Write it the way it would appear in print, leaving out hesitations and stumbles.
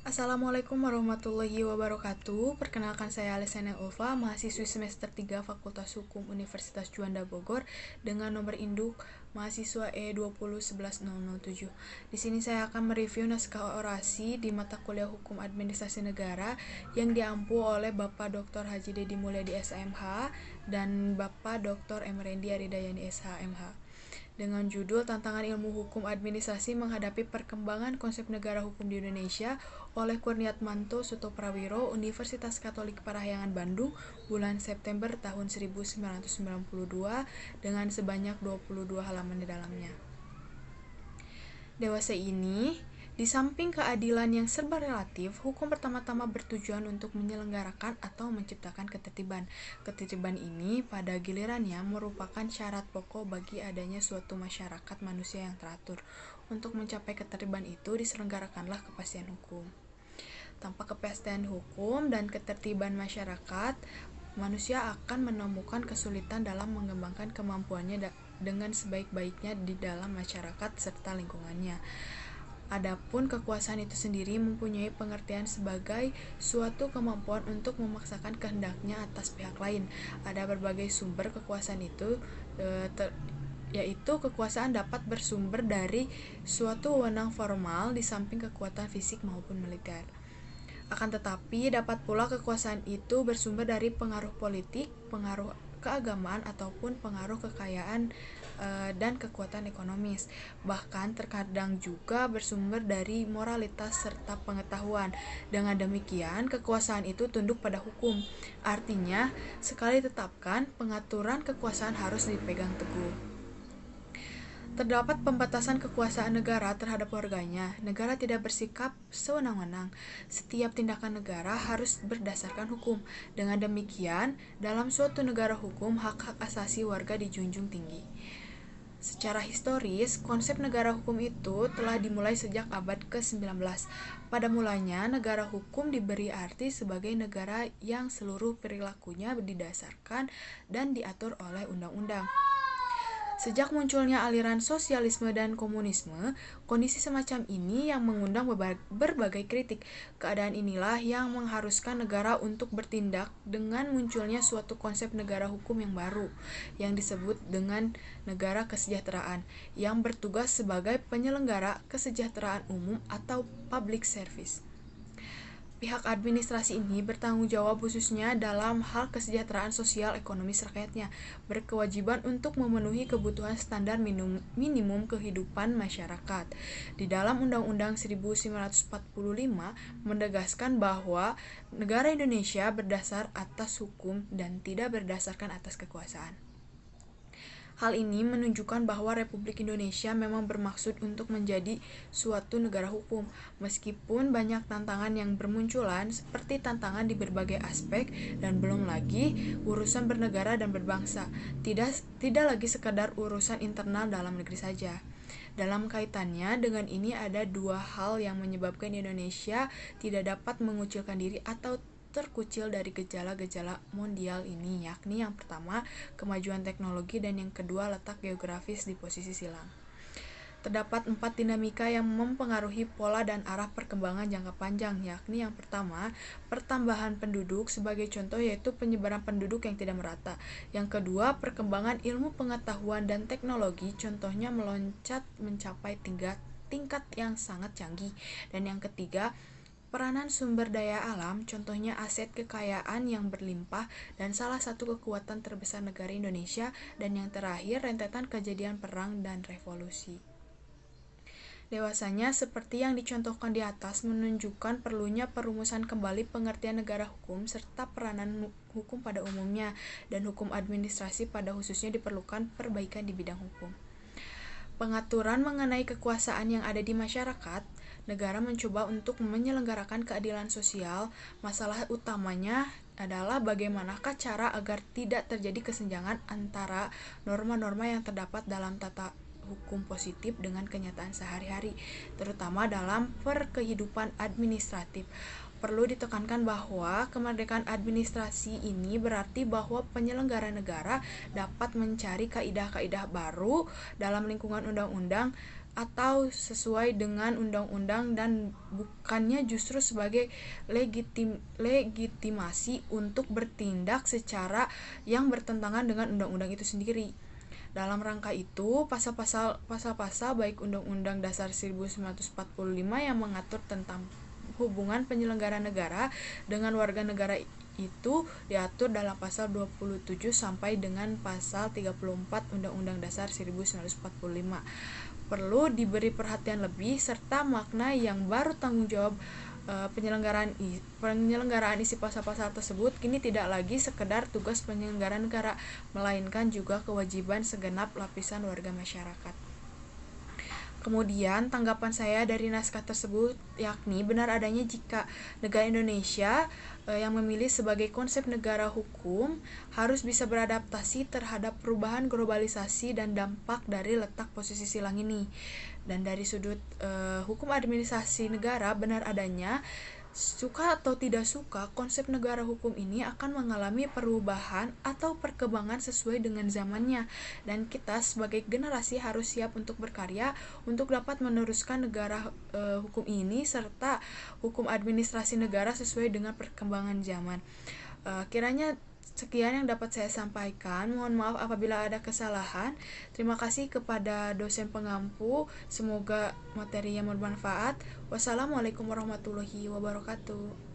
Assalamualaikum warahmatullahi wabarakatuh. Perkenalkan saya Alesana Ulfa, mahasiswi semester 3 Fakultas Hukum Universitas Juanda Bogor dengan nomor induk mahasiswa E2011007. Di sini saya akan mereview naskah orasi di mata kuliah Hukum Administrasi Negara yang diampu oleh Bapak Dr. Haji Dedi Mulyadi SHMH dan Bapak Dr. Emrendi Aridayani SHMH. Dengan judul Tantangan Ilmu Hukum Administrasi Menghadapi Perkembangan Konsep Negara Hukum di Indonesia oleh Kurniatmanto Sutoprawiro, Universitas Katolik Parahyangan Bandung, bulan September tahun 1992 dengan sebanyak 22 halaman di dalamnya. Dewasa ini, di samping keadilan yang serba relatif, hukum pertama-tama bertujuan untuk menyelenggarakan atau menciptakan ketertiban. Ketertiban ini pada gilirannya merupakan syarat pokok bagi adanya suatu masyarakat manusia yang teratur. Untuk mencapai ketertiban itu diselenggarakanlah kepastian hukum. Tanpa kepastian hukum dan ketertiban masyarakat, manusia akan menemukan kesulitan dalam mengembangkan kemampuannya dengan sebaik-baiknya di dalam masyarakat serta lingkungannya. Adapun kekuasaan itu sendiri mempunyai pengertian sebagai suatu kemampuan untuk memaksakan kehendaknya atas pihak lain. Ada berbagai sumber kekuasaan itu, yaitu kekuasaan dapat bersumber dari suatu wewenang formal di samping kekuatan fisik maupun militer. Akan tetapi, dapat pula kekuasaan itu bersumber dari pengaruh politik, pengaruh keagamaan, ataupun pengaruh kekayaan dan kekuatan ekonomis. Bahkan terkadang juga bersumber dari moralitas serta pengetahuan. Dengan demikian, kekuasaan itu tunduk pada hukum. Artinya, sekali ditetapkan, pengaturan kekuasaan harus dipegang teguh. Terdapat pembatasan kekuasaan negara terhadap warganya. Negara tidak bersikap sewenang-wenang. Setiap tindakan negara harus berdasarkan hukum. Dengan demikian, dalam suatu negara hukum, hak-hak asasi warga dijunjung tinggi. Secara historis, konsep negara hukum itu telah dimulai sejak abad ke-19. Pada mulanya, negara hukum diberi arti sebagai negara yang seluruh perilakunya didasarkan dan diatur oleh undang-undang. Sejak munculnya aliran sosialisme dan komunisme, kondisi semacam ini yang mengundang berbagai kritik. Keadaan inilah yang mengharuskan negara untuk bertindak dengan munculnya suatu konsep negara hukum yang baru, yang disebut dengan negara kesejahteraan, yang bertugas sebagai penyelenggara kesejahteraan umum atau public service. Pihak administrasi ini bertanggung jawab khususnya dalam hal kesejahteraan sosial ekonomis rakyatnya, berkewajiban untuk memenuhi kebutuhan standar minimum kehidupan masyarakat. Di dalam Undang-Undang 1945 menegaskan bahwa negara Indonesia berdasar atas hukum dan tidak berdasarkan atas kekuasaan. Hal ini menunjukkan bahwa Republik Indonesia memang bermaksud untuk menjadi suatu negara hukum, meskipun banyak tantangan yang bermunculan seperti tantangan di berbagai aspek dan belum lagi urusan bernegara dan berbangsa, tidak lagi sekadar urusan internal dalam negeri saja. Dalam kaitannya dengan ini ada dua hal yang menyebabkan Indonesia tidak dapat mengucilkan diri atau terkucil dari gejala-gejala mondial ini, yakni yang pertama, kemajuan teknologi, dan yang kedua, letak geografis di posisi silang. Terdapat 4 dinamika yang mempengaruhi pola dan arah perkembangan jangka panjang, yakni yang pertama, pertambahan penduduk sebagai contoh yaitu penyebaran penduduk yang tidak merata. Yang kedua, perkembangan ilmu pengetahuan dan teknologi, contohnya meloncat mencapai tingkat yang sangat canggih. Dan yang ketiga, peranan sumber daya alam, contohnya aset kekayaan yang berlimpah dan salah satu kekuatan terbesar negara Indonesia, dan yang terakhir rentetan kejadian perang dan revolusi. Dewasanya, seperti yang dicontohkan di atas, menunjukkan perlunya perumusan kembali pengertian negara hukum serta peranan hukum pada umumnya, dan hukum administrasi pada khususnya diperlukan perbaikan di bidang hukum. Pengaturan mengenai kekuasaan yang ada di masyarakat, negara mencoba untuk menyelenggarakan keadilan sosial. Masalah utamanya adalah bagaimanakah cara agar tidak terjadi kesenjangan antara norma-norma yang terdapat dalam tata hukum positif dengan kenyataan sehari-hari, terutama dalam perkehidupan administratif. perlu ditekankan bahwa kemerdekaan administrasi ini berarti bahwa penyelenggara negara dapat mencari kaidah-kaidah baru dalam lingkungan undang-undang atau sesuai dengan undang-undang dan bukannya justru sebagai legitimasi untuk bertindak secara yang bertentangan dengan undang-undang itu sendiri. Dalam rangka itu, pasal-pasal baik Undang-Undang Dasar 1945 yang mengatur tentang hubungan penyelenggara negara dengan warga negara itu diatur dalam pasal 27 sampai dengan pasal 34 Undang-Undang Dasar 1945. Perlu diberi perhatian lebih serta makna yang baru tanggung jawab penyelenggaraan isi pasal-pasal tersebut kini tidak lagi sekedar tugas penyelenggara negara, melainkan juga kewajiban segenap lapisan warga masyarakat. Kemudian tanggapan saya dari naskah tersebut yakni benar adanya jika negara Indonesia yang memilih sebagai konsep negara hukum harus bisa beradaptasi terhadap perubahan globalisasi dan dampak dari letak posisi silang ini. Dan dari sudut hukum administrasi negara benar adanya suka atau tidak suka, konsep negara hukum ini akan mengalami perubahan atau perkembangan sesuai dengan zamannya, dan kita sebagai generasi harus siap untuk berkarya untuk dapat meneruskan negara hukum ini serta hukum administrasi negara sesuai dengan perkembangan zaman. Kiranya sekian yang dapat saya sampaikan. Mohon maaf apabila ada kesalahan. Terima kasih kepada dosen pengampu. Semoga materinya bermanfaat. Wassalamualaikum warahmatullahi wabarakatuh.